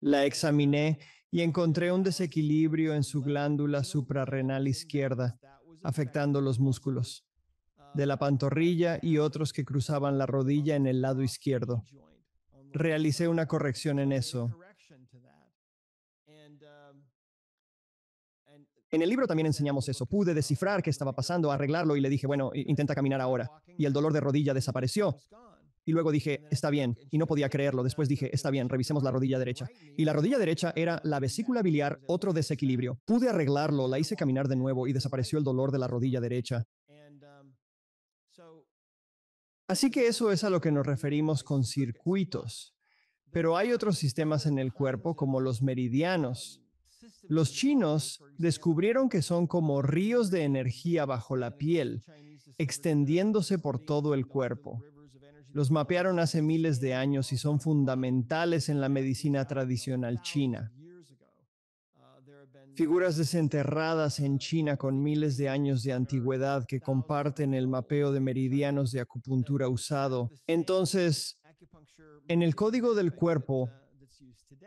La examiné y encontré un desequilibrio en su glándula suprarrenal izquierda, afectando los músculos de la pantorrilla y otros que cruzaban la rodilla en el lado izquierdo. Realicé una corrección en eso. En el libro también enseñamos eso. Pude descifrar qué estaba pasando, arreglarlo y le dije, bueno, intenta caminar ahora. Y el dolor de rodilla desapareció. Y luego dije, está bien. Y no podía creerlo. Después dije, está bien, revisemos la rodilla derecha. Y la rodilla derecha era la vesícula biliar, otro desequilibrio. Pude arreglarlo, la hice caminar de nuevo y desapareció el dolor de la rodilla derecha. Así que eso es a lo que nos referimos con circuitos. Pero hay otros sistemas en el cuerpo como los meridianos. Los chinos descubrieron que son como ríos de energía bajo la piel, extendiéndose por todo el cuerpo. Los mapearon hace miles de años y son fundamentales en la medicina tradicional china. Figuras desenterradas en China con miles de años de antigüedad que comparten el mapeo de meridianos de acupuntura usado. Entonces, en el código del cuerpo,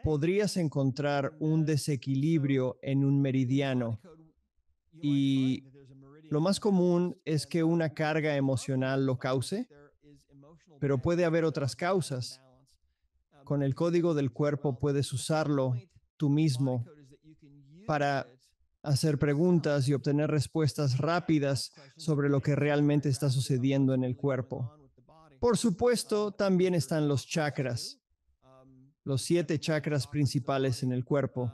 podrías encontrar un desequilibrio en un meridiano y lo más común es que una carga emocional lo cause, pero puede haber otras causas. Con el código del cuerpo puedes usarlo tú mismo para hacer preguntas y obtener respuestas rápidas sobre lo que realmente está sucediendo en el cuerpo. Por supuesto, también están los chakras, los 7 chakras principales en el cuerpo,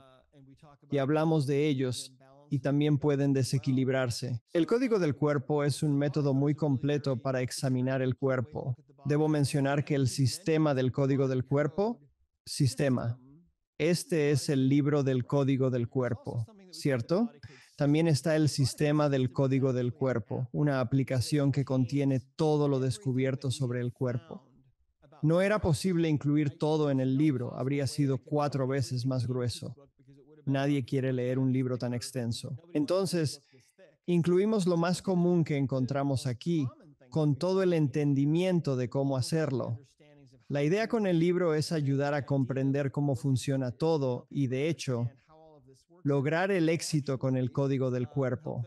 y hablamos de ellos y también pueden desequilibrarse. El código del cuerpo es un método muy completo para examinar el cuerpo. Debo mencionar que el sistema del código del cuerpo, sistema, este es el libro del código del cuerpo, ¿cierto? También está el sistema del código del cuerpo, una aplicación que contiene todo lo descubierto sobre el cuerpo. No era posible incluir todo en el libro, habría sido 4 veces más grueso. Nadie quiere leer un libro tan extenso. Entonces, incluimos lo más común que encontramos aquí, con todo el entendimiento de cómo hacerlo. La idea con el libro es ayudar a comprender cómo funciona todo y, de hecho, lograr el éxito con el código del cuerpo.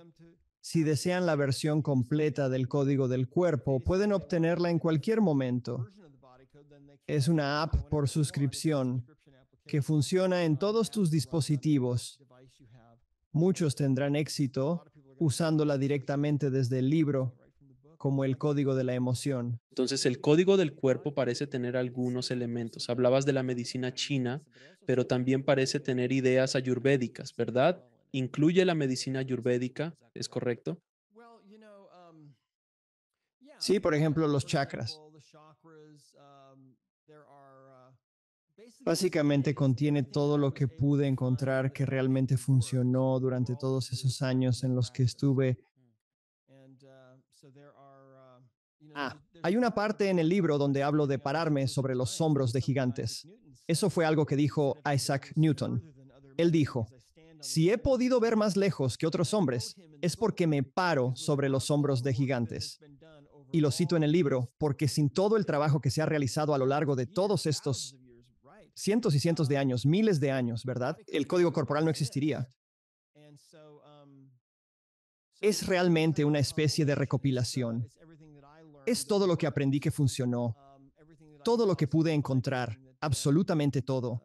Si desean la versión completa del código del cuerpo, pueden obtenerla en cualquier momento. Es una app por suscripción que funciona en todos tus dispositivos. Muchos tendrán éxito usándola directamente desde el libro, como el código de la emoción. Entonces, el código del cuerpo parece tener algunos elementos. Hablabas de la medicina china, pero también parece tener ideas ayurvédicas, ¿verdad? ¿Incluye la medicina ayurvédica? ¿Es correcto? Sí, por ejemplo, los chakras. Básicamente contiene todo lo que pude encontrar que realmente funcionó durante todos esos años en los que estuve. Hay una parte en el libro donde hablo de pararme sobre los hombros de gigantes. Eso fue algo que dijo Isaac Newton. Él dijo, si he podido ver más lejos que otros hombres, es porque me paro sobre los hombros de gigantes. Y lo cito en el libro, porque sin todo el trabajo que se ha realizado a lo largo de todos estos cientos y cientos de años, miles de años, ¿verdad? El código corporal no existiría. Es realmente una especie de recopilación. Es todo lo que aprendí que funcionó, todo lo que pude encontrar, absolutamente todo,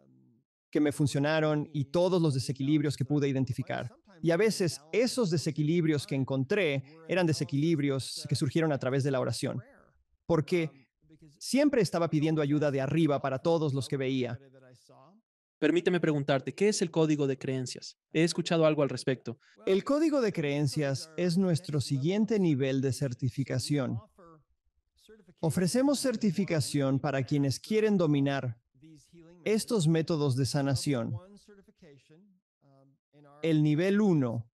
que me funcionaron y todos los desequilibrios que pude identificar. Y a veces esos desequilibrios que encontré eran desequilibrios que surgieron a través de la oración, porque siempre estaba pidiendo ayuda de arriba para todos los que veía. Permíteme preguntarte, ¿qué es el código de creencias? He escuchado algo al respecto. El código de creencias es nuestro siguiente nivel de certificación. Ofrecemos certificación para quienes quieren dominar estos métodos de sanación. El nivel 1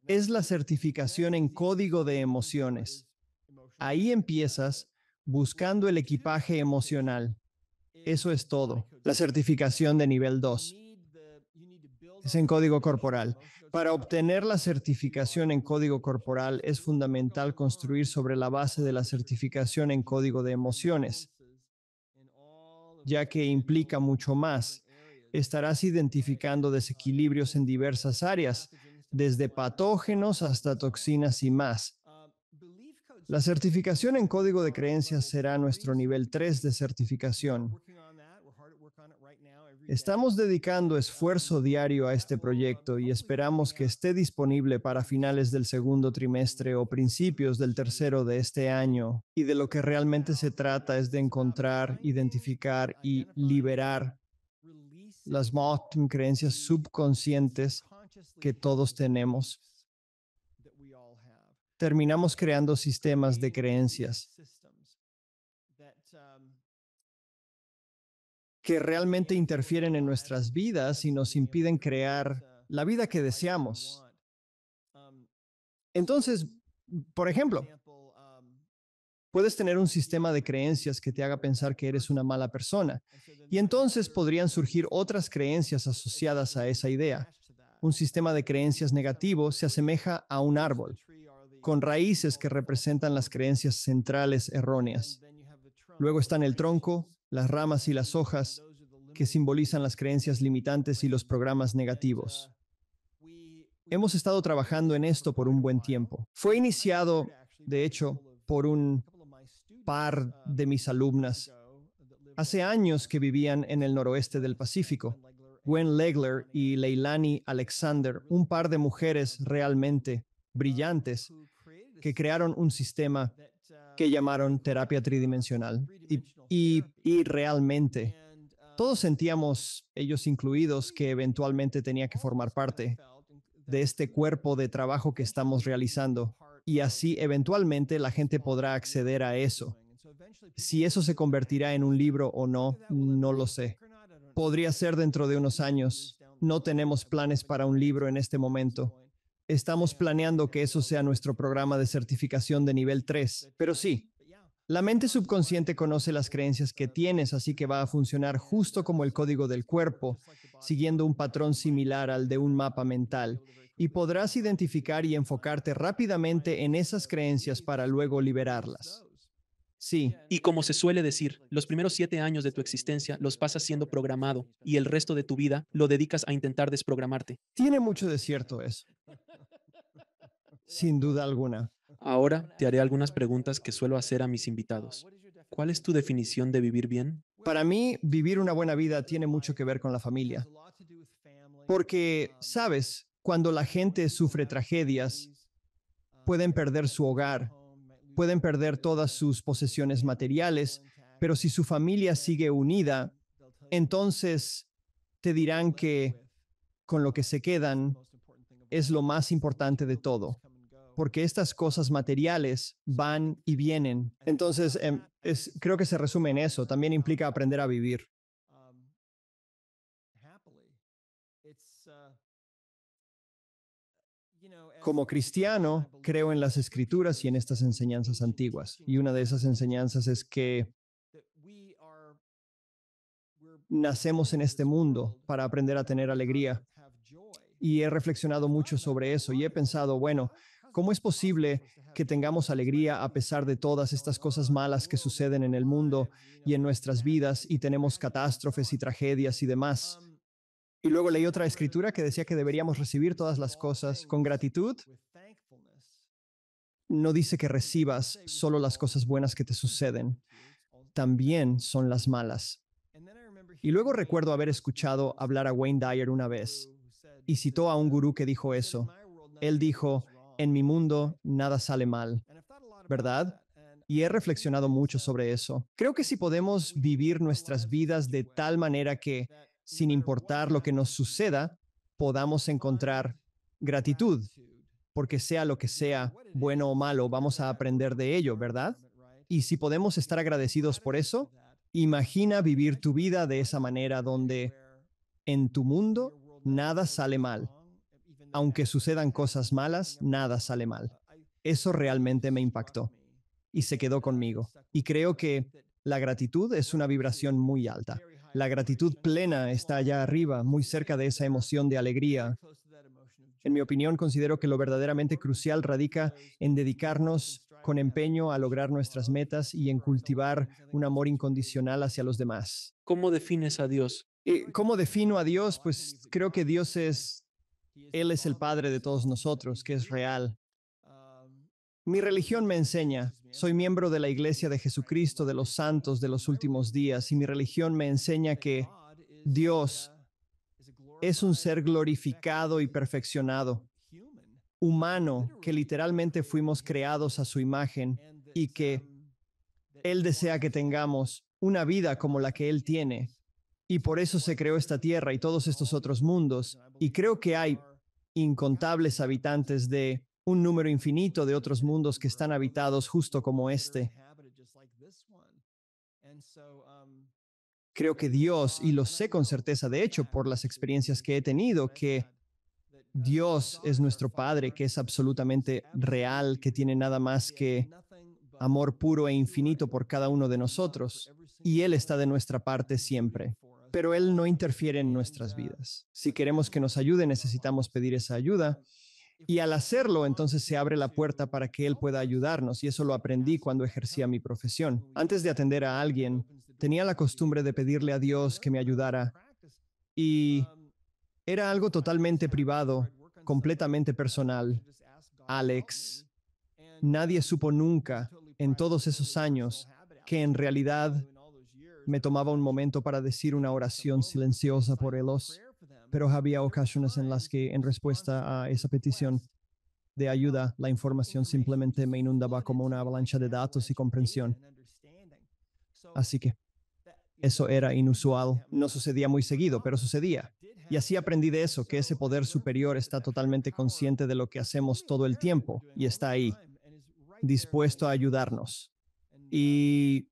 es la certificación en código de emociones. Ahí empiezas buscando el equipaje emocional. Eso es todo. La certificación de nivel 2 es en código corporal. Para obtener la certificación en código corporal es fundamental construir sobre la base de la certificación en código de emociones, ya que implica mucho más. Estarás identificando desequilibrios en diversas áreas, desde patógenos hasta toxinas y más. La certificación en código de creencias será nuestro nivel 3 de certificación. Estamos dedicando esfuerzo diario a este proyecto y esperamos que esté disponible para finales del segundo trimestre o principios del tercero de este año. Y de lo que realmente se trata es de encontrar, identificar y liberar las creencias subconscientes que todos tenemos. Terminamos creando sistemas de creencias que realmente interfieren en nuestras vidas y nos impiden crear la vida que deseamos. Entonces, por ejemplo, puedes tener un sistema de creencias que te haga pensar que eres una mala persona, y entonces podrían surgir otras creencias asociadas a esa idea. Un sistema de creencias negativo se asemeja a un árbol, con raíces que representan las creencias centrales erróneas. Luego están el tronco, las ramas y las hojas, que simbolizan las creencias limitantes y los programas negativos. Hemos estado trabajando en esto por un buen tiempo. Fue iniciado, de hecho, por un par de mis alumnas Hace años que vivían en el noroeste del Pacífico. Gwen Legler y Leilani Alexander, un par de mujeres realmente brillantes que crearon un sistema que llamaron terapia tridimensional. Y realmente todos sentíamos, ellos incluidos, que eventualmente tenía que formar parte de este cuerpo de trabajo que estamos realizando. Y así eventualmente la gente podrá acceder a eso. Si eso se convertirá en un libro o no, no lo sé. Podría ser dentro de unos años. No tenemos planes para un libro en este momento. Estamos planeando que eso sea nuestro programa de certificación de nivel 3. Pero sí, la mente subconsciente conoce las creencias que tienes, así que va a funcionar justo como el código del cuerpo, siguiendo un patrón similar al de un mapa mental. Y podrás identificar y enfocarte rápidamente en esas creencias para luego liberarlas. Sí, Y como se suele decir, los primeros 7 años de tu existencia los pasas siendo programado y el resto de tu vida lo dedicas a intentar desprogramarte. tiene mucho de cierto eso, sin duda alguna. Ahora te haré algunas preguntas que suelo hacer a mis invitados. ¿Cuál es tu definición de vivir bien? Para mí, vivir una buena vida tiene mucho que ver con la familia, porque, sabes, cuando la gente sufre tragedias, pueden perder su hogar, pueden perder todas sus posesiones materiales, pero si su familia sigue unida, entonces te dirán que con lo que se quedan es lo más importante de todo, porque estas cosas materiales van y vienen. Entonces, creo que se resume en eso. También implica aprender a vivir. Como cristiano, creo en las escrituras y en estas enseñanzas antiguas. Y una de esas enseñanzas es que nacemos en este mundo para aprender a tener alegría. Y he reflexionado mucho sobre eso y he pensado, bueno, ¿cómo es posible que tengamos alegría a pesar de todas estas cosas malas que suceden en el mundo y en nuestras vidas y tenemos catástrofes y tragedias y demás? Y luego leí otra escritura que decía que deberíamos recibir todas las cosas con gratitud. No dice que recibas solo las cosas buenas que te suceden, también son las malas. Y luego recuerdo haber escuchado hablar a Wayne Dyer una vez y citó a un gurú que dijo eso. Él dijo, en mi mundo nada sale mal, ¿verdad? Y he reflexionado mucho sobre eso. Creo que si podemos vivir nuestras vidas de tal manera que, sin importar lo que nos suceda, podamos encontrar gratitud, porque sea lo que sea, bueno o malo, vamos a aprender de ello, ¿verdad? Y si podemos estar agradecidos por eso, imagina vivir tu vida de esa manera donde en tu mundo nada sale mal. Aunque sucedan cosas malas, nada sale mal. Eso realmente me impactó y se quedó conmigo. Y creo que la gratitud es una vibración muy alta. La gratitud plena está allá arriba, muy cerca de esa emoción de alegría. En mi opinión, considero que lo verdaderamente crucial radica en dedicarnos con empeño a lograr nuestras metas y en cultivar un amor incondicional hacia los demás. ¿Cómo defines a Dios? ¿Cómo defino a Dios? Pues creo que Él es el Padre de todos nosotros, que es real. Mi religión me enseña, soy miembro de la Iglesia de Jesucristo de los Santos de los Últimos Días, y mi religión me enseña que Dios es un ser glorificado y perfeccionado, humano, que literalmente fuimos creados a su imagen y que Él desea que tengamos una vida como la que Él tiene. Y por eso se creó esta tierra y todos estos otros mundos. Y creo que hay incontables habitantes de un número infinito de otros mundos que están habitados justo como este. Creo que Dios, y lo sé con certeza, de hecho, por las experiencias que he tenido, que Dios es nuestro Padre, que es absolutamente real, que tiene nada más que amor puro e infinito por cada uno de nosotros, y Él está de nuestra parte siempre. Pero Él no interfiere en nuestras vidas. Si queremos que nos ayude, necesitamos pedir esa ayuda. Y al hacerlo, entonces se abre la puerta para que Él pueda ayudarnos. Y eso lo aprendí cuando ejercía mi profesión. Antes de atender a alguien, tenía la costumbre de pedirle a Dios que me ayudara. Y era algo totalmente privado, completamente personal. Alex, nadie supo nunca, en todos esos años, que en realidad me tomaba un momento para decir una oración silenciosa por ellos, pero había ocasiones en las que, en respuesta a esa petición de ayuda, la información simplemente me inundaba como una avalancha de datos y comprensión. Así que eso era inusual. No sucedía muy seguido, pero sucedía. Y así aprendí de eso, que ese poder superior está totalmente consciente de lo que hacemos todo el tiempo y está ahí, dispuesto a ayudarnos. Y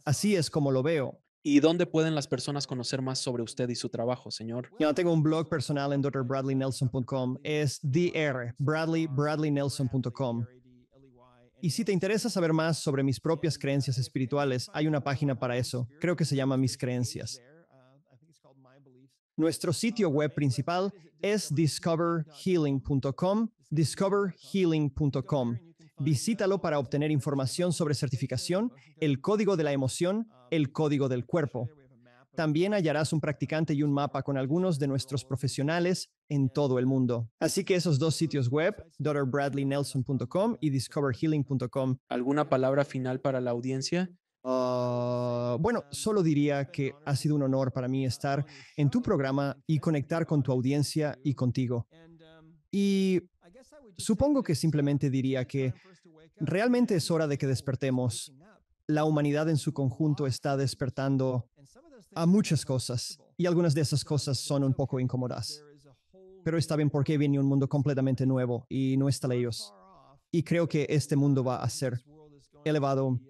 así es como lo veo. ¿Y dónde pueden las personas conocer más sobre usted y su trabajo, señor? Yo tengo un blog personal en drbradleynelson.com. Es bradleynelson.com. Y si te interesa saber más sobre mis propias creencias espirituales, hay una página para eso. Creo que se llama Mis Creencias. Nuestro sitio web principal es discoverhealing.com. Discoverhealing.com. Visítalo para obtener información sobre certificación, el código de la emoción, el código del cuerpo. También hallarás un practicante y un mapa con algunos de nuestros profesionales en todo el mundo. Así que esos dos sitios web, drbradleynelson.com y discoverhealing.com. ¿Alguna palabra final para la audiencia? Bueno, solo diría que ha sido un honor para mí estar en tu programa y conectar con tu audiencia y contigo. Y supongo que simplemente diría que realmente es hora de que despertemos. La humanidad en su conjunto está despertando a muchas cosas y algunas de esas cosas son un poco incómodas. Pero está bien porque viene un mundo completamente nuevo y no está lejos. Y creo que este mundo va a ser elevado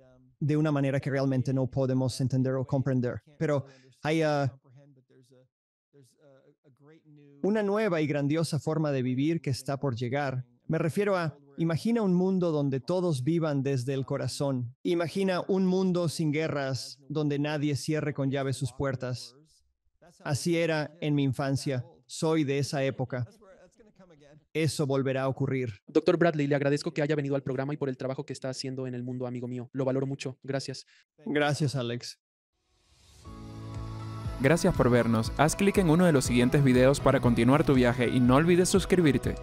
de una manera que realmente no podemos entender o comprender. Pero hay una nueva y grandiosa forma de vivir que está por llegar. Me refiero a, imagina un mundo donde todos vivan desde el corazón. Imagina un mundo sin guerras, donde nadie cierre con llave sus puertas. Así era en mi infancia. Soy de esa época. Eso volverá a ocurrir. Doctor Bradley, le agradezco que haya venido al programa y por el trabajo que está haciendo en el mundo, amigo mío. Lo valoro mucho. Gracias. Gracias, Alex. Gracias por vernos. Haz clic en uno de los siguientes videos para continuar tu viaje y no olvides suscribirte.